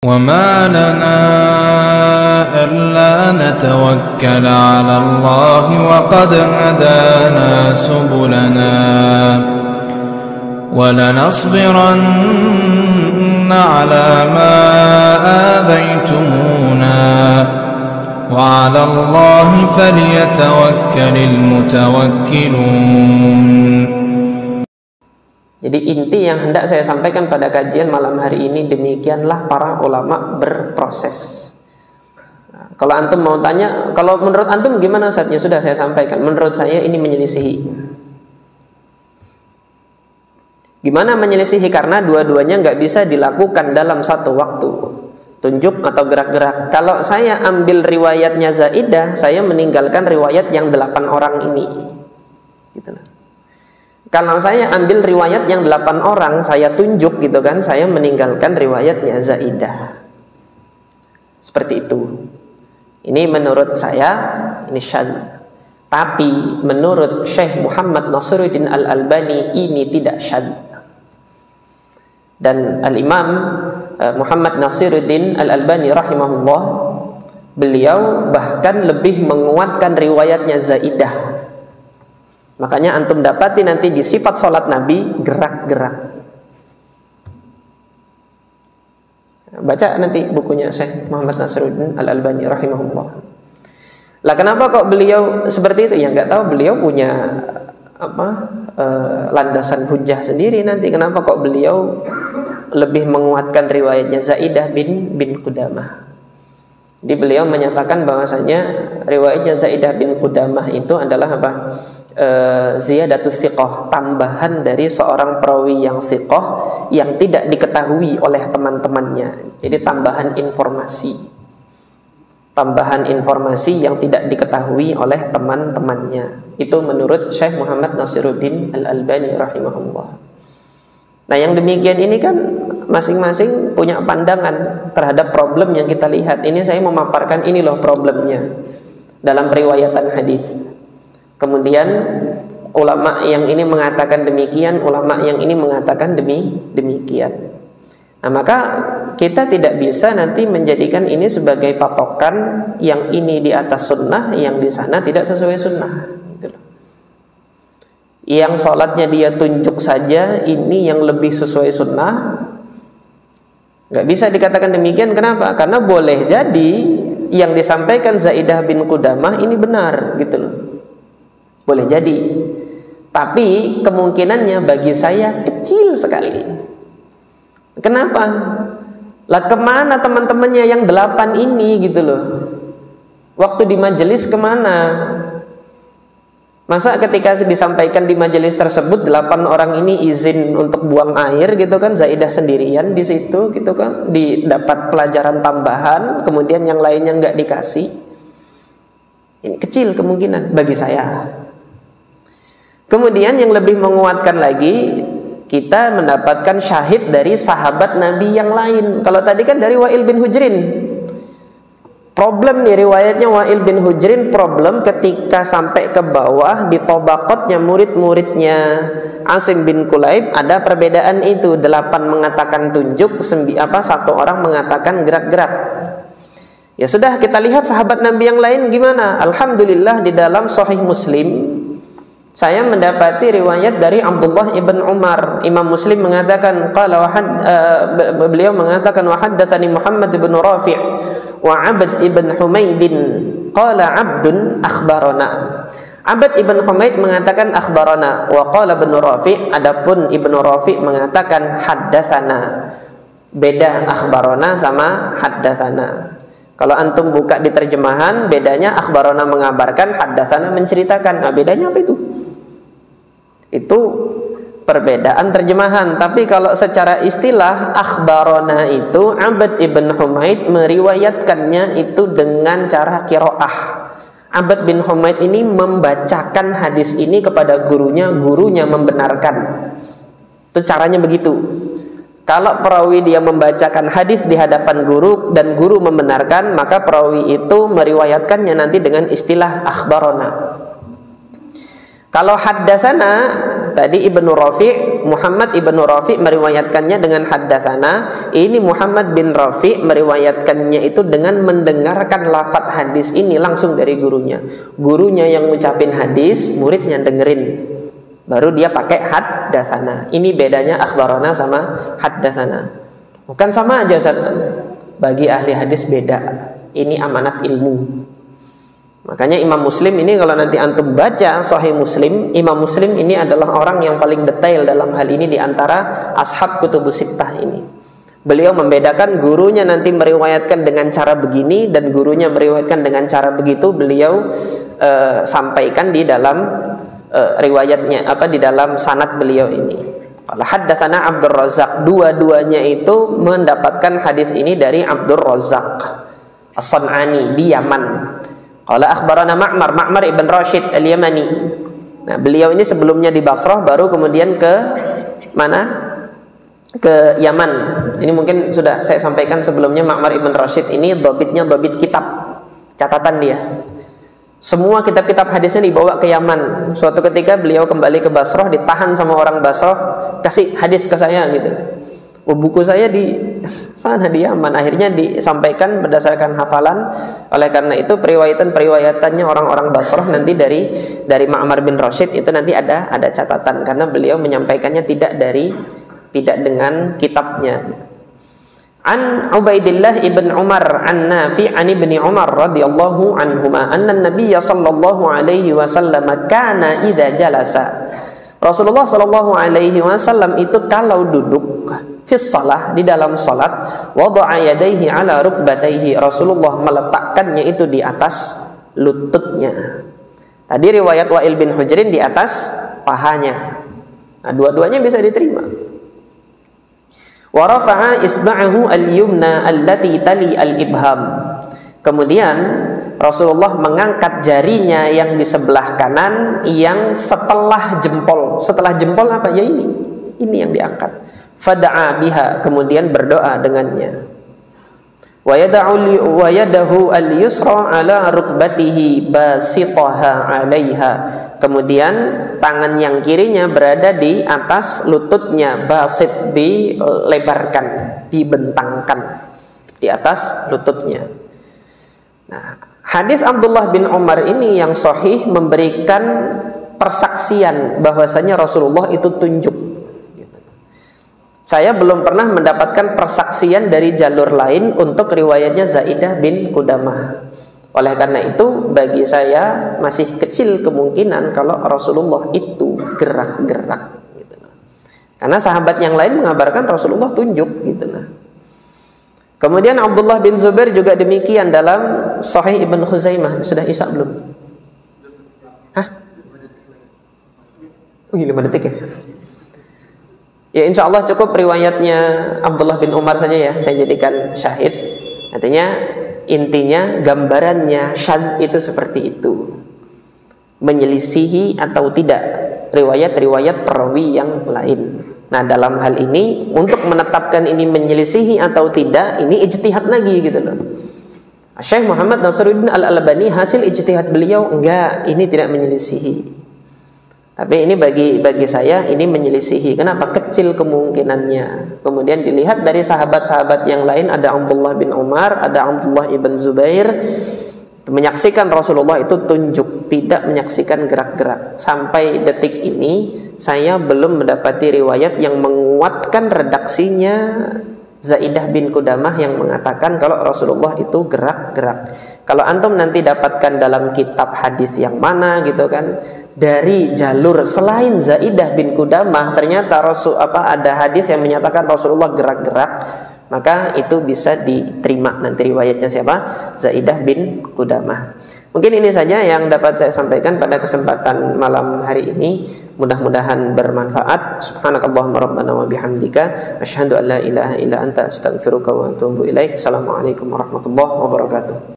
وما لنا ألا نتوكل على الله وقد هدانا سبلنا ولنصبرن على ما آذيتمونا وعلى الله فليتوكل المتوكلون. Jadi inti yang hendak saya sampaikan pada kajian malam hari ini, demikianlah para ulama berproses. Nah, kalau antum mau tanya, kalau menurut antum gimana Ustaz? Ya sudah saya sampaikan. Menurut saya ini menyelisihi. Gimana menyelisihi? Karena dua-duanya nggak bisa dilakukan dalam satu waktu. Tunjuk atau gerak-gerak. Kalau saya ambil riwayatnya Zaidah, saya meninggalkan riwayat yang 8 orang ini. Gitu lah. Kalau saya ambil riwayat yang 8 orang, saya tunjuk gitu kan, saya meninggalkan riwayatnya Zaidah. Seperti itu. Ini menurut saya, ini syadz. Tapi menurut Syekh Muhammad Nasiruddin Al-Albani ini tidak syadz. Dan Al-Imam Muhammad Nasiruddin Al-Albani rahimahullah, beliau bahkan lebih menguatkan riwayatnya Zaidah. Makanya antum dapati nanti di sifat sholat Nabi gerak-gerak. Baca nanti bukunya Syekh Muhammad Nasiruddin Al-Albani rahimahullah. Lah kenapa kok beliau seperti itu? Ya nggak tahu, beliau punya landasan hujah sendiri nanti. Kenapa kok beliau lebih menguatkan riwayatnya Zaidah bin Qudamah? Jadi beliau menyatakan bahwasanya riwayatnya Zaidah bin Qudamah itu adalah apa? Ziyadatus thiqah, tambahan dari seorang perawi yang thiqah yang tidak diketahui oleh teman-temannya. Jadi tambahan informasi yang tidak diketahui oleh teman-temannya. Itu menurut Syekh Muhammad Nasiruddin Al-Albani rahimahullah. Nah, yang demikian ini kan masing-masing punya pandangan terhadap problem yang kita lihat. Ini saya memaparkan ini loh problemnya dalam periwayatan hadis. Kemudian ulama yang ini mengatakan demikian, ulama yang ini mengatakan demikian. Nah, maka kita tidak bisa nanti menjadikan ini sebagai patokan, yang ini di atas sunnah, yang di sana tidak sesuai sunnah. Yang sholatnya dia tunjuk saja, ini yang lebih sesuai sunnah. Gak bisa dikatakan demikian. Kenapa? Karena boleh jadi yang disampaikan Zaidah bin Qudamah ini benar, gitu loh. Boleh jadi, tapi kemungkinannya bagi saya kecil sekali. Kenapa? Lah kemana teman-temannya yang 8 ini gitu loh? Waktu di majelis kemana? Masa ketika disampaikan di majelis tersebut 8 orang ini izin untuk buang air gitu kan, Zaidah sendirian di situ gitu kan, didapat pelajaran tambahan, kemudian yang lainnya nggak dikasih. Ini kecil kemungkinan bagi saya. Kemudian yang lebih menguatkan lagi, kita mendapatkan syahid dari sahabat Nabi yang lain. Kalau tadi kan dari Wa'il bin Hujrin. Problem nih riwayatnya Wa'il bin Hujrin, problem ketika sampai ke bawah di tobaqotnya murid-muridnya Asim bin Kulaib ada perbedaan itu. 8 mengatakan tunjuk, 1 orang mengatakan gerak-gerak. Ya sudah, kita lihat sahabat Nabi yang lain gimana. Alhamdulillah di dalam Sahih Muslim saya mendapati riwayat dari Abdullah ibn Umar. Imam Muslim mengatakan beliau mengatakan wa haddatsani Muhammad ibn Rafi' wa Abd ibn Humaidin qala Abdun akhbarana. Abd ibn Humaid mengatakan akhbarana wa qala ibn Rafi', adapun Ibnu Rafi' mengatakan haddatsana. Beda akhbarana sama haddatsana. Kalau antum buka di terjemahan, bedanya akhbarana mengabarkan, haddatsana menceritakan. Nah, bedanya apa itu? Itu perbedaan terjemahan. Tapi kalau secara istilah, akhbarana itu Abd ibn Humaid meriwayatkannya itu dengan cara qiraah. Abd bin Humaid ini membacakan hadis ini kepada gurunya, gurunya membenarkan. Itu caranya begitu. Kalau perawi dia membacakan hadis di hadapan guru dan guru membenarkan, maka perawi itu meriwayatkannya nanti dengan istilah akhbarana. Kalau haddatsana tadi Ibnu Rafi', Muhammad Ibnu Rafi' meriwayatkannya dengan haddatsana. Ini Muhammad bin Rafi' meriwayatkannya itu dengan mendengarkan lafaz hadis ini langsung dari gurunya. Gurunya yang ngucapin hadis, muridnya dengerin. Baru dia pakai haddatsana. Ini bedanya akhbarana sama haddatsana. Bukan sama aja, Ustaz. Bagi ahli hadis beda. Ini amanat ilmu. Makanya Imam Muslim ini kalau nanti antum baca Sahih Muslim, Imam Muslim ini adalah orang yang paling detail dalam hal ini di antara ashab kutubus sittah ini. Beliau membedakan gurunya nanti meriwayatkan dengan cara begini dan gurunya meriwayatkan dengan cara begitu. Beliau sampaikan di dalam riwayatnya, di dalam sanad beliau ini. Qala haddatsana Abdur Razzaq, dua-duanya itu mendapatkan hadis ini dari Abdur Razzaq As-San'ani di Yaman. Qala akhbarana Ma'mar ibn Rashid al-Yamani. Nah, beliau ini sebelumnya di Basrah, baru kemudian ke mana? Ke Yaman. Ini mungkin sudah saya sampaikan sebelumnya. Ma'mar ibn Rashid ini dhabitnya dhabit kitab, catatan dia. Semua kitab-kitab hadisnya dibawa ke Yaman. Suatu ketika beliau kembali ke Basrah, ditahan sama orang Basrah, kasih hadis ke saya gitu. Buku saya di sana di Yaman. Akhirnya disampaikan berdasarkan hafalan. Oleh karena itu periwayatannya orang-orang Basrah nanti dari Ma'mar bin Rashid itu nanti ada catatan, karena beliau menyampaikannya tidak dengan kitabnya. An Ubaidillah ibn Umar an Nafi' an ibni Umar radhiyallahu anhuma anna an-nabiy sallallahu alaihi wasallam kana idza jalasa. Rasulullah sallallahu alaihi wasallam itu kalau duduk fis shalah, di dalam salat, wada'a yadayhi ala rukbatayhi, Rasulullah meletakkannya itu di atas lututnya. Tadi riwayat Wa'il bin Hujrin di atas pahanya. Nah, dua-duanya bisa diterima. Wa rafa'a isba'ahu al-yumna allati tali al-ibham. Kemudian Rasulullah mengangkat jarinya yang di sebelah kanan yang setelah jempol. Setelah jempol apa? Ya ini yang diangkat. Fada'a biha, kemudian berdoa dengannya. Wa yadahu al-yusra ala rukbatihi basitaha 'alaiha. Kemudian tangan yang kirinya berada di atas lututnya, basit dilebarkan, dibentangkan di atas lututnya. Nah, hadis Abdullah bin Umar ini yang sahih memberikan persaksian bahwasanya Rasulullah itu tunjuk. Saya belum pernah mendapatkan persaksian dari jalur lain untuk riwayatnya Zaidah bin Qudamah. Oleh karena itu bagi saya masih kecil kemungkinan kalau Rasulullah itu gerak-gerak gitu. Karena sahabat yang lain mengabarkan Rasulullah tunjuk gitu. Kemudian Abdullah bin Zubair juga demikian dalam Sahih Ibn Khuzaimah. Sudah isya belum? Hah? 5 detik ya? Ya insya Allah cukup riwayatnya Abdullah bin Umar saja ya, saya jadikan syahid. Artinya intinya gambarannya syadz itu seperti itu, menyelisihi atau tidak riwayat-riwayat perawi yang lain. Nah dalam hal ini untuk menetapkan ini menyelisihi atau tidak, ini ijtihad lagi gitu loh. Syekh Muhammad Nasiruddin Al-Albani hasil ijtihad beliau enggak, ini tidak menyelisihi. Tapi ini bagi saya ini menyelisihi. Kenapa? Kecil kemungkinannya. Kemudian dilihat dari sahabat-sahabat yang lain, ada Abdullah bin Umar, ada Abdullah ibn Zubair, menyaksikan Rasulullah itu tunjuk, tidak menyaksikan gerak-gerak. Sampai detik ini saya belum mendapati riwayat yang menguatkan redaksinya Zaidah bin Qudamah yang mengatakan kalau Rasulullah itu gerak-gerak. Kalau antum nanti dapatkan dalam kitab hadis yang mana gitu kan, dari jalur selain Zaidah bin Qudamah ternyata ada hadis yang menyatakan Rasulullah gerak-gerak, maka itu bisa diterima nanti riwayatnya siapa? Zaidah bin Qudamah. Mungkin ini saja yang dapat saya sampaikan pada kesempatan malam hari ini. Mudah-mudahan bermanfaat. Subhanakallahumma rabbana wa bihamdika asyhadu an la ilaha illa anta astaghfiruka wa atubu ilaik. Assalamualaikum warahmatullahi wabarakatuh.